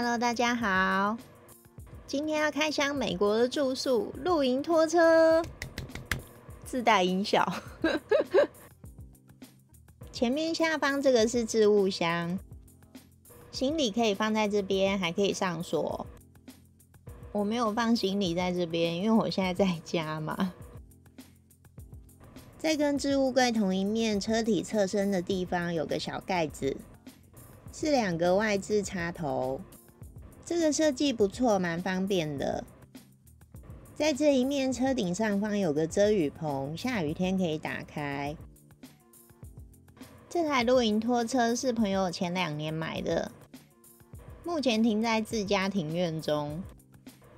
Hello， 大家好，今天要开箱美国的住宿露营拖车，自带音效。前面下方这个是置物箱，行李可以放在这边，还可以上锁。我没有放行李在这边，因为我现在在家嘛。在跟置物柜同一面车体侧身的地方有个小盖子，是2个外置插头。这个设计不错，蛮方便的。在这一面车顶上方有个遮雨棚，下雨天可以打开。这台露营拖车是朋友前2年买的，目前停在自家庭院中。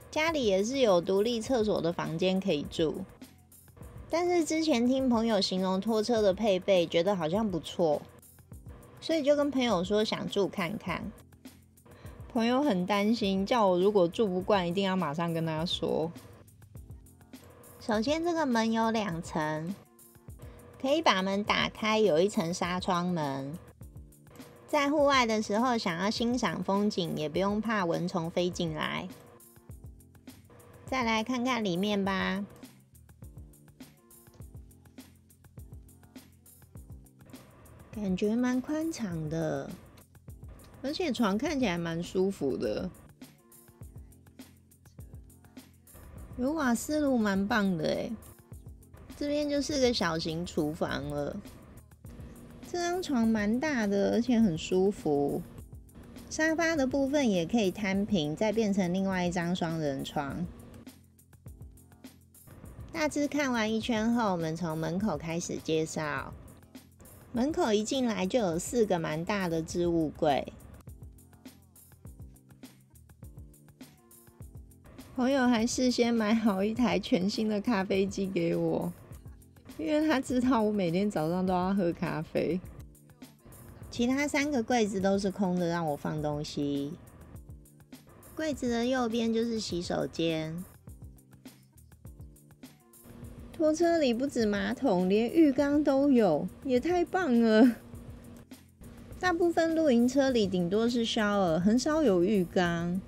家里也是有独立厕所的房间可以住，但是之前听朋友形容拖车的配备，觉得好像不错，所以就跟朋友说想住看看。朋友很担心，叫我如果住不惯，一定要马上跟他说。首先，这个门有2层，可以把门打开，有一层纱窗门。在户外的时候，想要欣赏风景，也不用怕蚊虫飞进来。再来看看里面吧。感觉蛮宽敞的。而且床看起来蛮舒服的，有瓦斯炉，蛮棒的耶。这边就是个小型厨房了。这张床蛮大的，而且很舒服。沙发的部分也可以摊平，再变成另外一张双人床。大致看完一圈后，我们从门口开始介绍。门口一进来就有4个蛮大的置物柜。朋友还事先买好一台全新的咖啡机给我，因为他知道我每天早上都要喝咖啡。其他3个柜子都是空的，让我放东西。柜子的右边就是洗手间。拖车里不止马桶，连浴缸都有，也太棒了！大部分露营车里顶多是shower，很少有浴缸。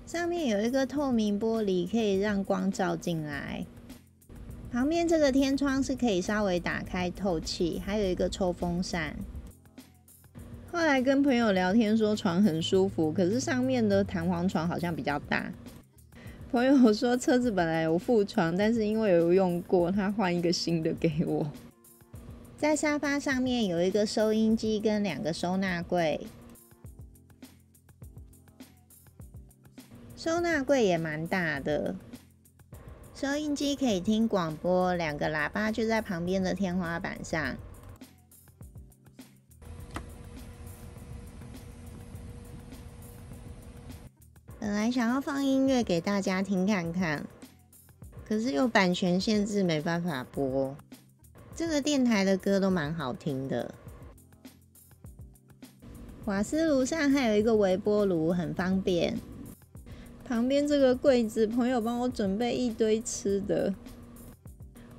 上面有一个透明玻璃，可以让光照进来。旁边这个天窗是可以稍微打开透气，还有一个抽风扇。后来跟朋友聊天说床很舒服，可是上面的弹簧床好像比较大。朋友说车子本来有附床，但是因为有用过，他换一个新的给我。在沙发上面有一个收音机跟2个收纳柜。收纳柜也蛮大的，收音机可以听广播，2个喇叭就在旁边的天花板上。本来想要放音乐给大家听看看，可是有版权限制，没办法播。这个电台的歌都蛮好听的。瓦斯炉上还有一个微波炉，很方便。旁边这个柜子，朋友帮我准备一堆吃的。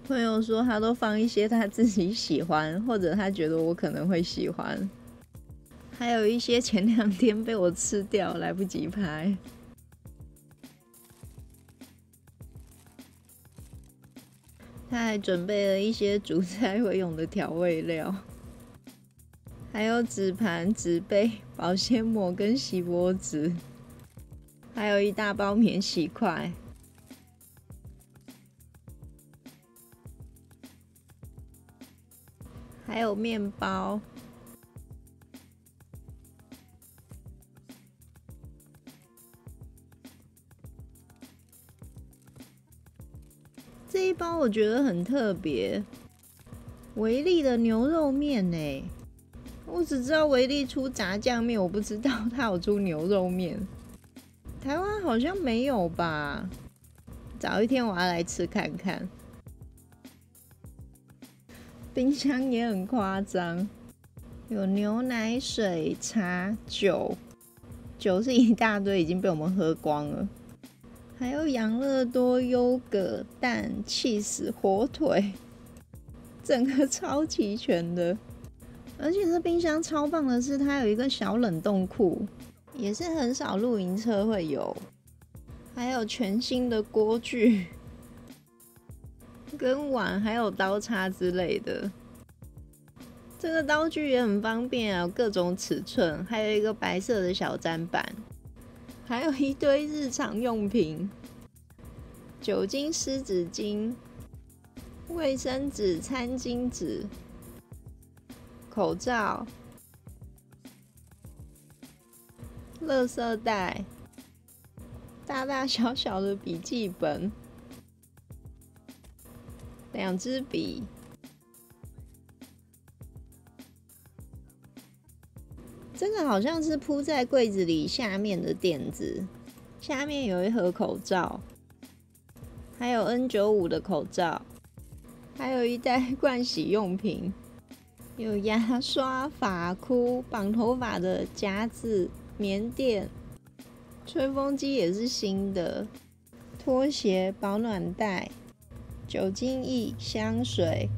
朋友说他都放一些他自己喜欢，或者他觉得我可能会喜欢。还有一些前2天被我吃掉，来不及拍。他还准备了一些煮菜会用的调味料，还有纸盘、纸杯、保鲜膜跟锡箔纸。还有一大包免洗筷，还有面包。这一包我觉得很特别，维力的牛肉面耶。我只知道维力出炸酱面，我不知道它有出牛肉面。台湾好像没有吧？早一天我要来吃看看。冰箱也很夸张，有牛奶、水、茶、酒，酒是一大堆，已经被我们喝光了。还有养乐多、优格、蛋、起司、火腿，整个超齐全的。而且这冰箱超棒的是，它有一个小冷冻库。也是很少露营车会有。还有全新的锅具、跟碗，还有刀叉之类的。这个刀具也很方便啊，有各种尺寸，还有一个白色的小砧板，还有一堆日常用品，酒精湿纸巾、卫生纸、餐巾纸、口罩、垃圾袋、大大小小的笔记本、2支笔。这个好像是铺在柜子里下面的垫子，下面有一盒口罩，还有 N95 的口罩，还有一袋盥洗用品，有牙刷、发箍、绑头发的夹子、棉垫，吹风机也是新的，拖鞋、保暖袋、酒精液、香水、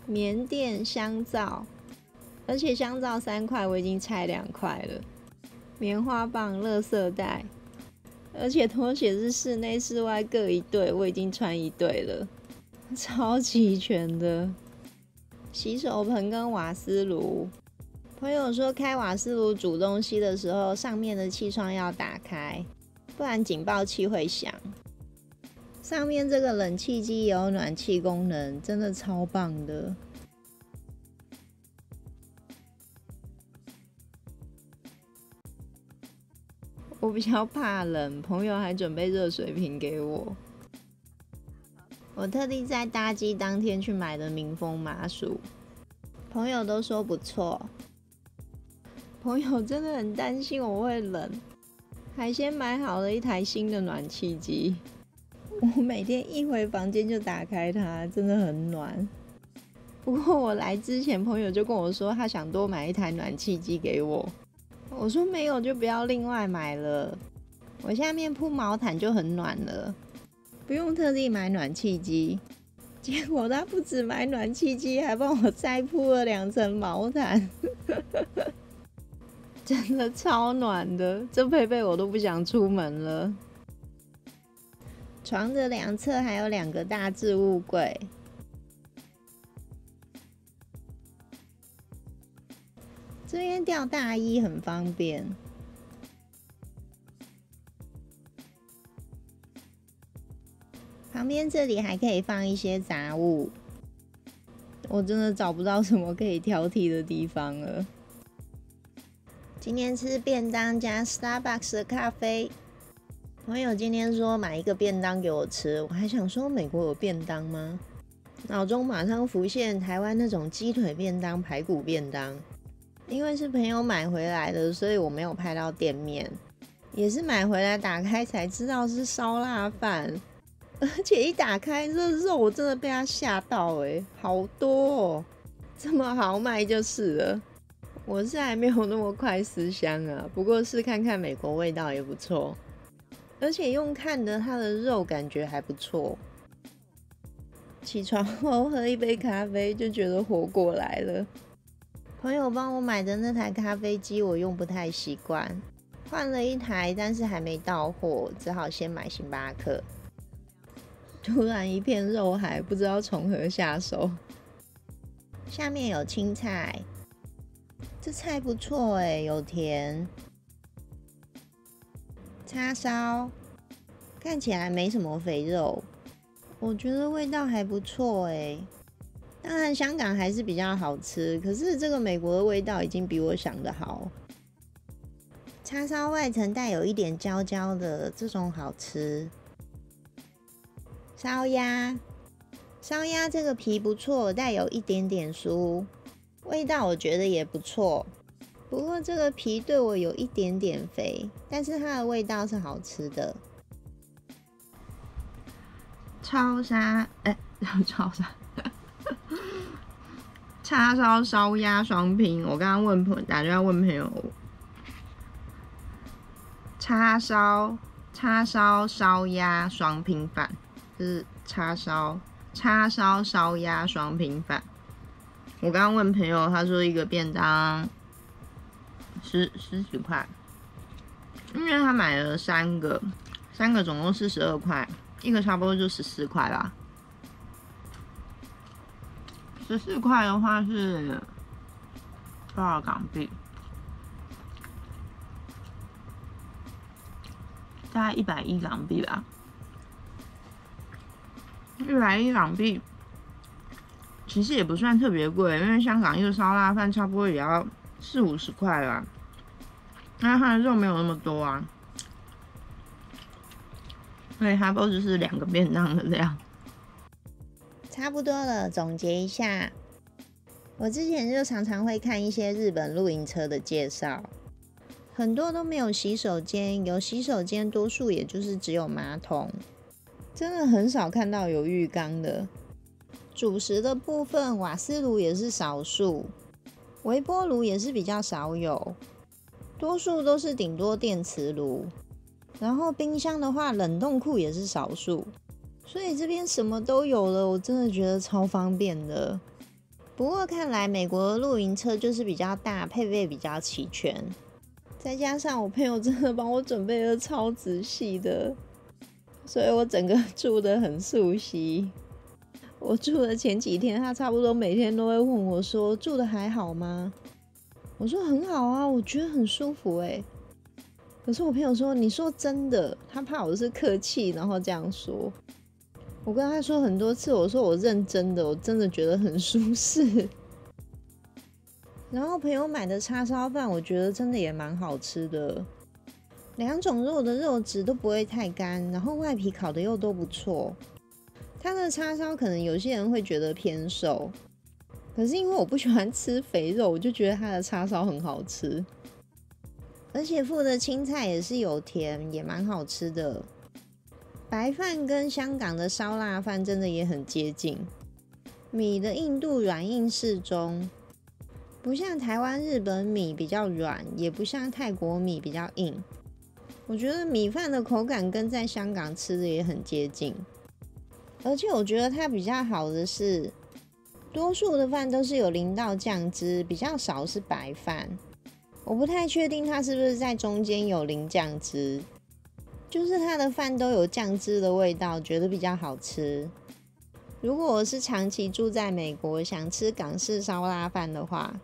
棉垫、香皂。而且香皂3块，我已经拆2块了。棉花棒、垃圾袋，而且拖鞋是室内室外各一对，我已经穿1对了，超齐全的。洗手盆跟瓦斯炉，朋友说开瓦斯炉煮东西的时候，上面的气窗要打开，不然警报器会响。上面这个冷气机也有暖气功能，真的超棒的。我比较怕冷，朋友还准备热水瓶给我。我特地在搭机当天去买的民风麻薯，朋友都说不错。朋友真的很担心我会冷，还先买好了一台新的暖气机。我每天一回房间就打开它，真的很暖。不过我来之前，朋友就跟我说他想多买一台暖气机给我。我说没有就不要另外买了，我下面铺毛毯就很暖了，不用特地买暖气机。结果他不止买暖气机，还帮我再铺了2层毛毯，真的超暖的，这配备我都不想出门了。床的2侧还有2个大置物柜。这边吊大衣很方便，旁边这里还可以放一些杂物，我真的找不到什么可以挑剔的地方了。今天吃便当加 Starbucks 的咖啡，朋友今天说买一个便当给我吃，我还想说美国有便当吗？脑中马上浮现台湾那种鸡腿便当、排骨便当。因为是朋友买回来的，所以我没有拍到店面，也是买回来打开才知道是烧腊饭，而且一打开这肉我真的被他吓到好多哦，这么豪迈就是了。我是还没有那么快思乡啊，不过试看看美国味道也不错，而且用看的它的肉感觉还不错。起床后喝一杯咖啡就觉得活过来了。朋友帮我买的那台咖啡机我用不太习惯，换了一台，但是还没到货，只好先买星巴克。突然一片肉海，不知道从何下手。下面有青菜，这菜不错有甜。叉烧，看起来没什么肥肉，我觉得味道还不错当然香港还是比较好吃，可是这个美国的味道已经比我想的好。叉烧外层带有一点焦焦的，这种好吃。烧鸭，烧鸭这个皮不错，带有一点点酥，味道我觉得也不错。不过这个皮对我有一点点肥，但是它的味道是好吃的。超沙，超沙。叉烧烧鸭双拼，我刚刚打电话问朋友，叉烧烧鸭双拼饭，就是叉烧烧鸭双拼饭。我刚刚问朋友，他说一个便当十几块，因为他买了3个总共42块，一个差不多就14块啦。14块的话是多少港币？大概110港币吧。110港币其实也不算特别贵，因为香港一个烧腊饭差不多也要40-50块啦。那它的肉没有那么多啊，所以差不多就是2个便当的量。差不多了，总结一下，我之前就常常会看一些日本露营车的介绍，很多都没有洗手间，有洗手间多数也就是只有马桶，真的很少看到有浴缸的。主食的部分，瓦斯炉也是少数，微波炉也是比较少有，多数都是顶多电磁炉。然后冰箱的话，冷冻库也是少数，所以这边什么都有了，我真的觉得超方便的。不过看来美国的露营车就是比较大，配备比较齐全，再加上我朋友真的帮我准备的超仔细的，所以我整个住得很熟悉。我住的前几天，他差不多每天都会问我说住的还好吗？我说很好啊，我觉得很舒服欸。可是我朋友说你说真的，他怕我是客气然后这样说。我跟他说很多次，我说我认真的，我真的觉得很舒适。然后朋友买的叉烧饭，我觉得真的也蛮好吃的，2种肉的肉质都不会太干，然后外皮烤的又都不错。它的叉烧可能有些人会觉得偏瘦，可是因为我不喜欢吃肥肉，我就觉得它的叉烧很好吃，而且附的青菜也是有甜，也蛮好吃的。白饭跟香港的烧腊饭真的也很接近，米的硬度软硬适中，不像台湾日本米比较软，也不像泰国米比较硬。我觉得米饭的口感跟在香港吃的也很接近，而且我觉得它比较好的是，多数的饭都是有淋到酱汁，比较少是白饭。我不太确定它是不是在中间有淋酱汁，就是它的饭都有酱汁的味道，觉得比较好吃。如果我是长期住在美国，想吃港式烧腊饭的话，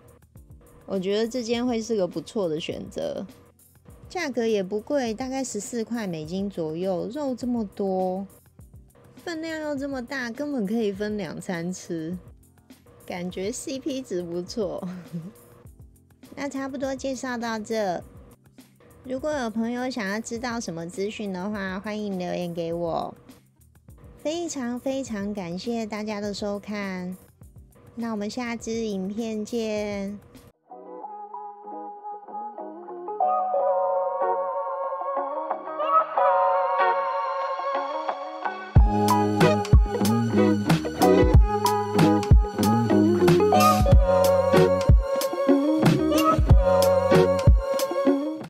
我觉得这间会是个不错的选择。价格也不贵，大概14块美金左右，肉这么多，分量又这么大，根本可以分2餐吃，感觉 CP 值不错。那差不多介绍到这，如果有朋友想要知道什么资讯的话，欢迎留言给我。非常非常感谢大家的收看，那我们下支影片见。